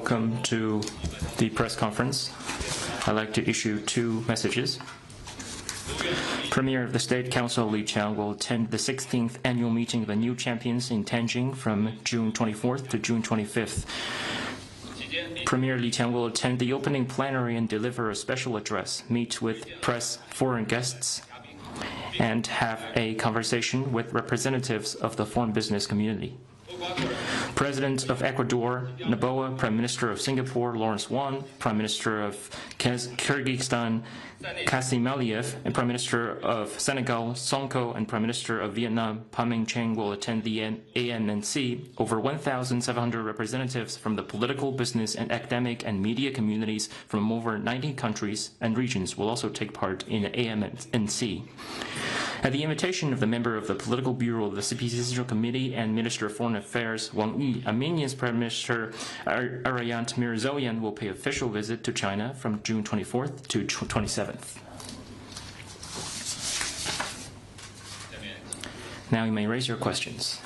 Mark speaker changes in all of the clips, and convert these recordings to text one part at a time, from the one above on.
Speaker 1: Welcome to the press conference. I'd like to issue two messages. Premier of the State Council Li Qiang will attend the 16th annual meeting of the new champions in Tianjin from June 24th to June 25th. Premier Li Qiang will attend the opening plenary and deliver a special address, meet with press, foreign guests, and have a conversation with representatives of the foreign business community. President of Ecuador, Noboa, Prime Minister of Singapore, Lawrence Wong, Prime Minister of Kyrgyzstan, Kassim Aliyev, and Prime Minister of Senegal, Sonko, and Prime Minister of Vietnam, Pham Minh Chinh, will attend the AMNC. Over 1,700 representatives from the political, business, and academic and media communities from over 90 countries and regions will also take part in the AMNC. At the invitation of the member of the Political Bureau of the CPC Central Committee and Minister of Foreign Affairs, Wang Yi, Armenia's Prime Minister Arayant Mirzoyan will pay official visit to China from June 24th to 27th. Now you may raise your questions.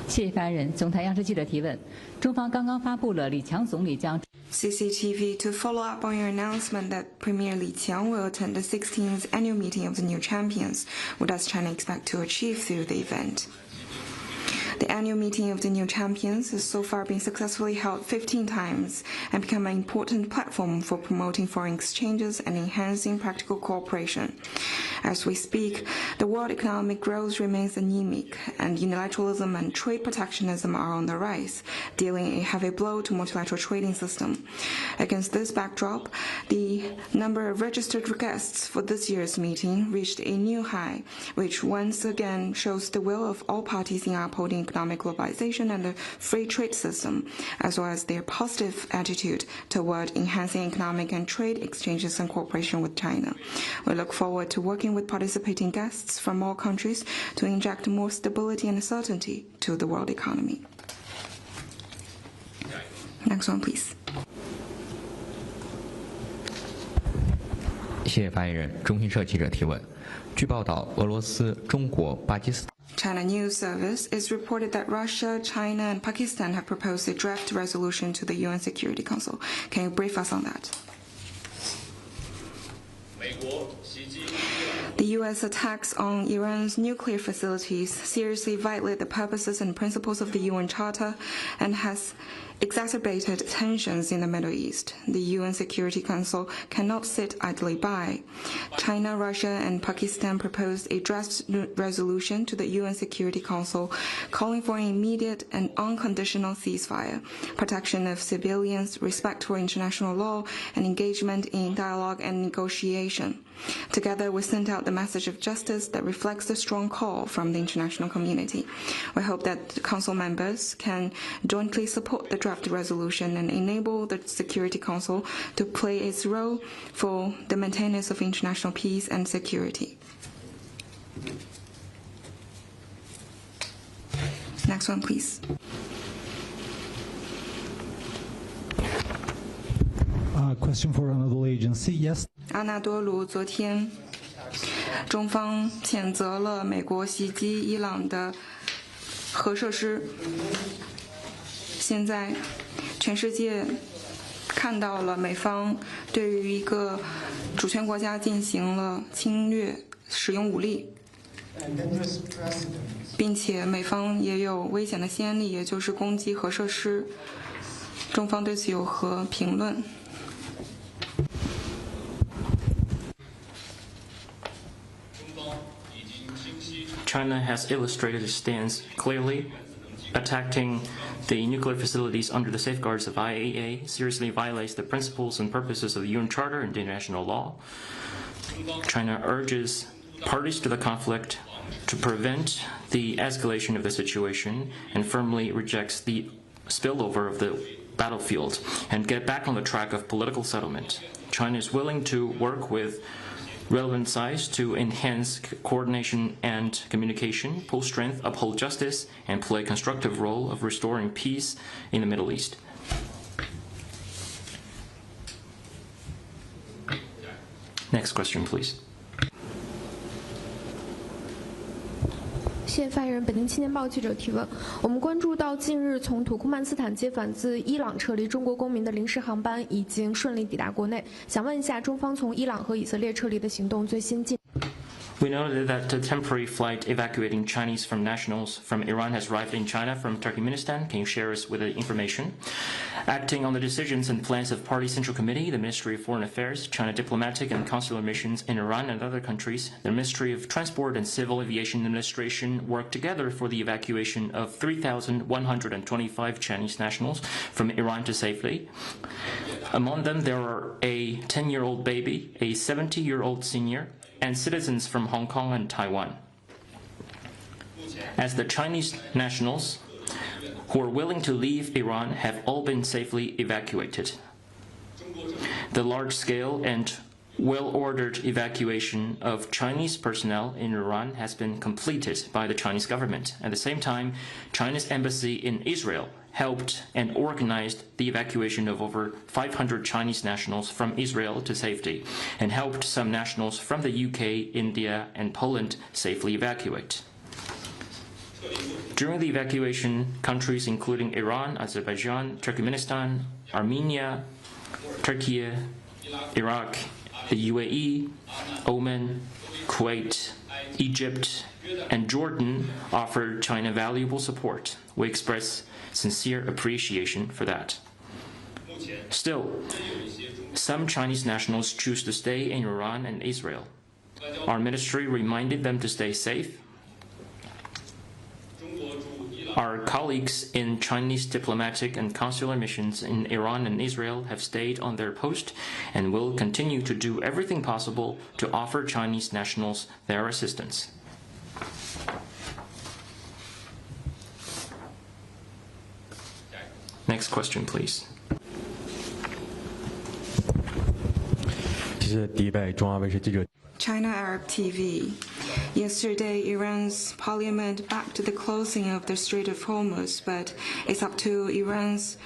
Speaker 2: 谢谢发言人。总台央视记者提问：中方刚刚发布了李强总理将
Speaker 3: CCTV to follow up on your announcement that Premier Li Qiang will attend the 16th annual meeting of the new champions. What does China expect to achieve through the event? The annual meeting of the new champions has so far been successfully held 15 times and become an important platform for promoting foreign exchanges and enhancing practical cooperation. As we speak, the world economic growth remains anemic, and unilateralism and trade protectionism are on the rise, dealing a heavy blow to multilateral trading system. Against this backdrop, the number of registered guests for this year's meeting reached a new high, which once again shows the will of all parties in upholding economic globalization and the free trade system, as well as their positive attitude toward enhancing economic and trade exchanges and cooperation with China. We look forward to working with participating guests from all countries to inject more stability and certainty to the world economy. Next one, please.
Speaker 4: 谢谢发言人。中新社记者提问：据报道，俄罗斯、中国、巴基斯坦。
Speaker 3: China News Service is reported that Russia, China, and Pakistan have proposed a draft resolution to the UN Security Council. Can you brief us on that? The U.S. attacks on Iran's nuclear facilities seriously violate the purposes and principles of the UN Charter and has exacerbated tensions in the Middle East. The UN Security Council cannot sit idly by. China, Russia, and Pakistan proposed a draft resolution to the UN Security Council calling for an immediate and unconditional ceasefire, protection of civilians, respect for international law, and engagement in dialogue and negotiation. Together, we sent out the message of justice that reflects the strong call from the international community. We hope that the Council members can jointly support the draft resolution and enable the Security Council to play its role for the maintenance of international peace and security. Next one, please.
Speaker 5: Question for another agency. Yes.
Speaker 3: 阿纳多卢昨天，中方谴责了美国袭击伊朗的核设施。现在，全世界看到了美方对于一个主权国家进行了侵略，使用武力，并且美方也有危险的先例，也就是攻击核设施。中方对此有何评论？
Speaker 1: China has illustrated its stance clearly. Attacking the nuclear facilities under the safeguards of IAEA seriously violates the principles and purposes of the UN Charter and international law. China urges parties to the conflict to prevent the escalation of the situation and firmly rejects the spillover of the battlefield and get back on the track of political settlement. China is willing to work with relevant sides to enhance coordination and communication, pull strength, uphold justice, and play a constructive role of restoring peace in the Middle East. Next question, please.
Speaker 6: 谢谢发言人。北京青年报记者提问：我们关注到近日从土库曼斯坦接返自伊朗撤离中国公民的临时航班已经顺利抵达国内，想问一下中方从伊朗和以色列撤离的行动最新进。
Speaker 1: We noted that the temporary flight evacuating Chinese nationals from Iran has arrived in China from Turkmenistan. Can you share us with the information? Acting on the decisions and plans of Party Central Committee, the Ministry of Foreign Affairs, China diplomatic and consular missions in Iran and other countries, the Ministry of Transport and Civil Aviation Administration worked together for the evacuation of 3,125 Chinese nationals from Iran to safety. Among them, there are a 10-year-old baby, a 70-year-old senior, and citizens from Hong Kong and Taiwan. As the Chinese nationals who are willing to leave Iran have all been safely evacuated. The large-scale and well-ordered evacuation of Chinese personnel in Iran has been completed by the Chinese government. At the same time, China's embassy in Israel helped and organized the evacuation of over 500 Chinese nationals from Israel to safety, and helped some nationals from the UK, India, and Poland safely evacuate. During the evacuation, countries including Iran, Azerbaijan, Turkmenistan, Armenia, Turkey, Iraq, the UAE, Oman, Kuwait, Egypt, and Jordan offered China valuable support. We express sincere appreciation for that. Still, some Chinese nationals choose to stay in Iran and Israel. Our ministry reminded them to stay safe. Our colleagues in Chinese diplomatic and consular missions in Iran and Israel have stayed on their post and will continue to do everything possible to offer Chinese nationals their assistance. Next question, please.
Speaker 7: 这是第一百中央卫视记者。
Speaker 3: China Arab TV. Yesterday, Iran's parliament backed the closing of the Strait of Hormuz, but it's up to Iran's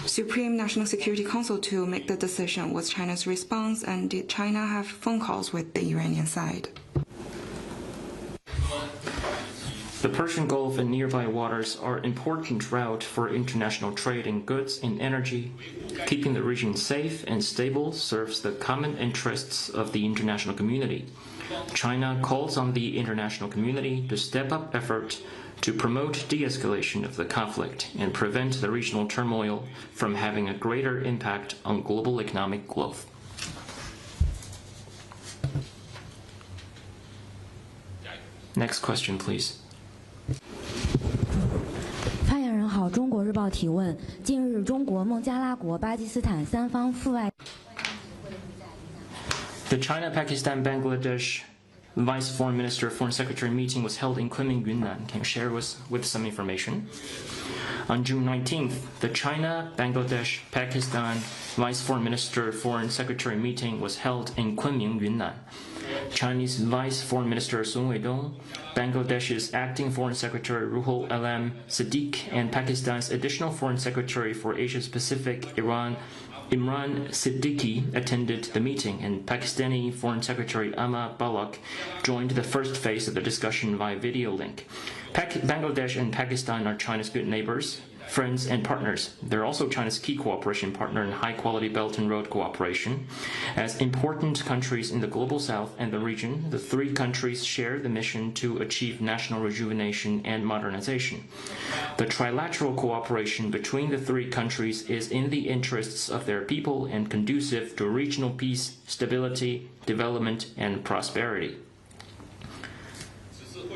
Speaker 3: Supreme National Security Council to make the decision. What's China's response, and did China have phone calls with the Iranian side?
Speaker 1: The Persian Gulf and nearby waters are an important route for international trade in goods and energy. Keeping the region safe and stable serves the common interests of the international community. China calls on the international community to step up effort to promote de-escalation of the conflict and prevent the regional turmoil from having a greater impact on global economic growth. Next question, please.
Speaker 8: 发言人好，中国日报提问：近日，中国、孟加拉国、巴基斯坦三方赴外。
Speaker 1: The China-Pakistan-Bangladesh Vice Foreign Minister Foreign Secretary meeting was held in Kunming, Yunnan. Can you share with some information? On June 19th, the China-Bangladesh-Pakistan Vice Foreign Minister Foreign Secretary meeting was held in Kunming, Yunnan. Chinese Vice Foreign Minister Sun Weidong, Bangladesh's Acting Foreign Secretary Ruhul Alam Siddiq, and Pakistan's Additional Foreign Secretary for Asia-Pacific, Imran Siddiqui attended the meeting, and Pakistani Foreign Secretary Amma Balak joined the first phase of the discussion via video link. Bangladesh and Pakistan are China's good neighbors, friends, and partners. They're also China's key cooperation partner in high-quality Belt and Road cooperation. As important countries in the Global South and the region, the three countries share the mission to achieve national rejuvenation and modernization. The trilateral cooperation between the three countries is in the interests of their people and conducive to regional peace, stability, development, and prosperity.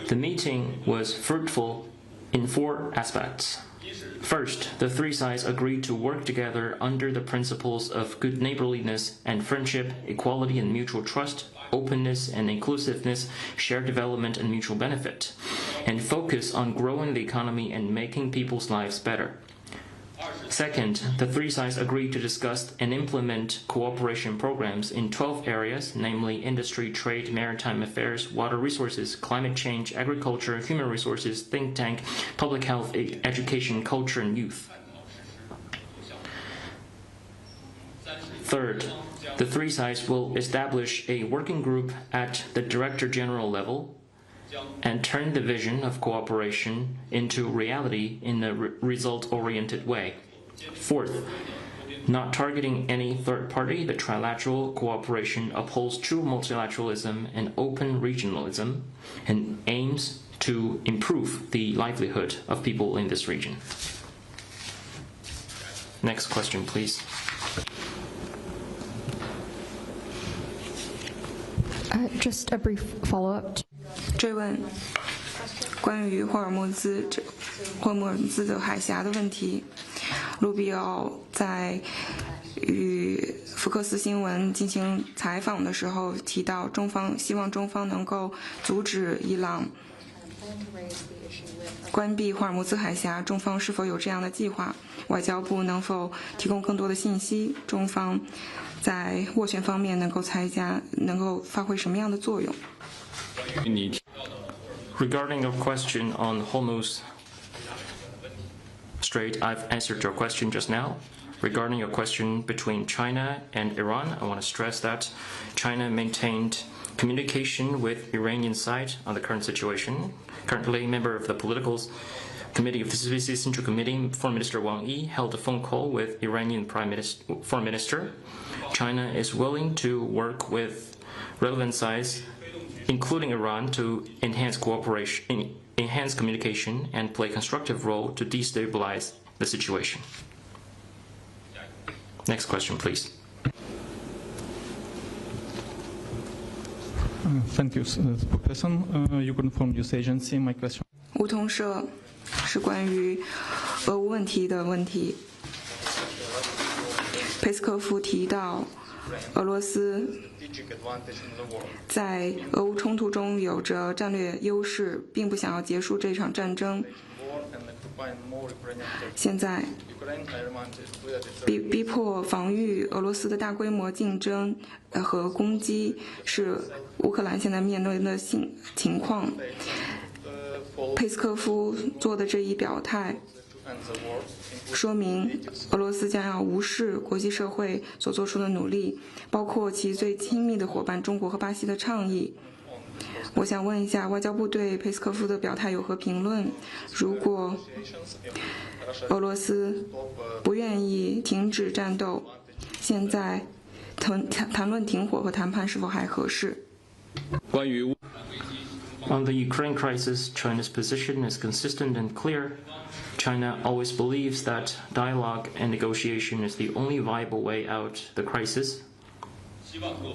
Speaker 1: The meeting was fruitful in four aspects. First, the three sides agreed to work together under the principles of good neighborliness and friendship, equality and mutual trust, openness and inclusiveness, shared development and mutual benefit, and focus on growing the economy and making people's lives better. Second, the three sides agreed to discuss and implement cooperation programs in 12 areas, namely industry, trade, maritime affairs, water resources, climate change, agriculture, human resources, think tank, public health, education, culture, and youth. Third, the three sides will establish a working group at the Director General level and turn the vision of cooperation into reality in a result-oriented way. Fourth, not targeting any third party, the trilateral cooperation upholds true multilateralism and open regionalism and aims to improve the livelihood of people in this region. Next question, please.
Speaker 6: Just a brief follow-up.
Speaker 3: 追问关于霍尔木兹的海峡的问题，卢比奥在与福克斯新闻进行采访的时候提到，希望中方能够阻止伊朗关闭霍尔木兹海峡，中方是否有这样的计划？外交部能否提供更多的信息？中方在斡旋方面能够发挥什么样的作用？
Speaker 1: Regarding your question on Hormuz Strait, I've answered your question just now. Regarding your question between China and Iran, I want to stress that China maintained communication with Iranian side on the current situation. Currently, a member of the political committee of the Special Central Committee, Foreign Minister Wang Yi, held a phone call with Iranian Foreign Minister. China is willing to work with relevant sides, including Iran, to enhance cooperation, enhance communication, and play a constructive role to destabilize the situation. Next question, please.
Speaker 5: Thank you, spokesperson. You confirm news agency. My question.
Speaker 3: 梧桐社是关于俄乌问题的问题。佩斯科夫提到，俄罗斯在俄乌冲突中有着战略优势，并不想要结束这场战争。现在逼迫防御俄罗斯的大规模竞争和攻击是乌克兰现在面对的情况。佩斯科夫做的这一表态，说明俄罗斯将要无视国际社会所做出的努力，包括其最亲密的伙伴中国和巴西的倡议。我想问一下，外交部对佩斯科夫的表态有何评论？如果俄罗斯不愿意停止战斗，现在谈论停火和谈判是否还合适？
Speaker 1: On the Ukraine crisis, China's position is consistent and clear. China always believes that dialogue and negotiation is the only viable way out the crisis.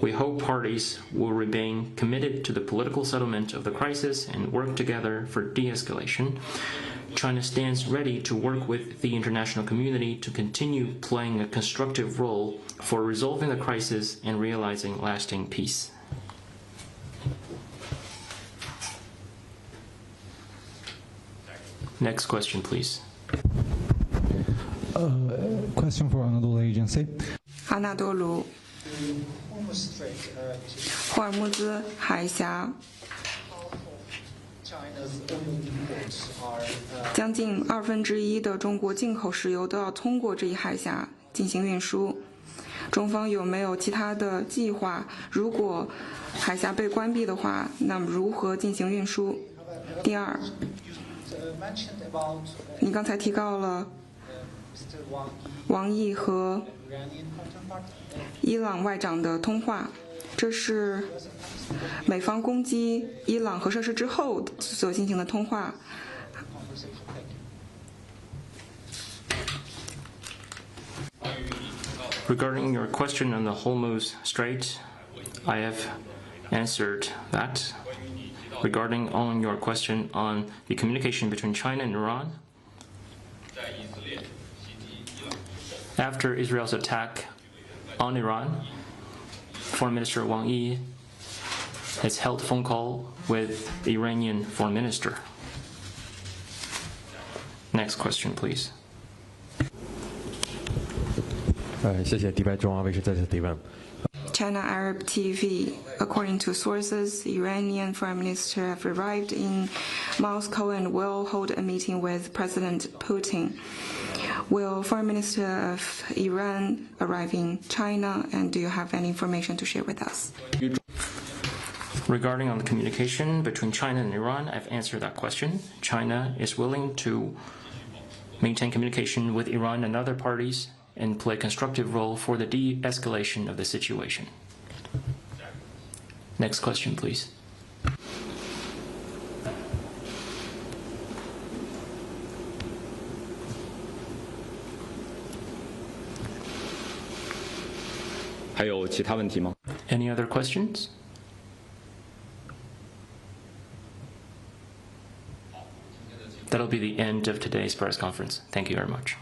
Speaker 1: We hope parties will remain committed to the political settlement of the crisis and work together for de-escalation. China stands ready to work with the international community to continue playing a constructive role for resolving the crisis and realizing lasting peace. Next question, please.
Speaker 5: Question for another agency.
Speaker 3: 阿纳多卢，霍尔木兹海峡将近1/2的中国进口石油都要通过这一海峡进行运输。中方有没有其他的计划？如果海峡被关闭的话，那么如何进行运输？第二，你刚才提到了王毅和伊朗外长的通话，这是美方攻击伊朗核设施之后所进行的通话。
Speaker 1: Regarding your question on the Hormuz Strait, I have answered that. Regarding on your question on the communication between China and Iran, after Israel's attack on Iran, Foreign Minister Wang Yi has held a phone call with the Iranian Foreign Minister. Next question, please.
Speaker 7: 谢谢迪拜中央卫视再次提问。
Speaker 3: China Arab TV, according to sources, the Iranian Foreign Minister have arrived in Moscow and will hold a meeting with President Putin. Will Foreign Minister of Iran arrive in China, and do you have any information to share with us?
Speaker 1: Regarding on the communication between China and Iran, I've answered that question. China is willing to maintain communication with Iran and other parties and play a constructive role for the de-escalation of the situation. Next question, please. Any other questions? That'll be the end of today's press conference. Thank you very much.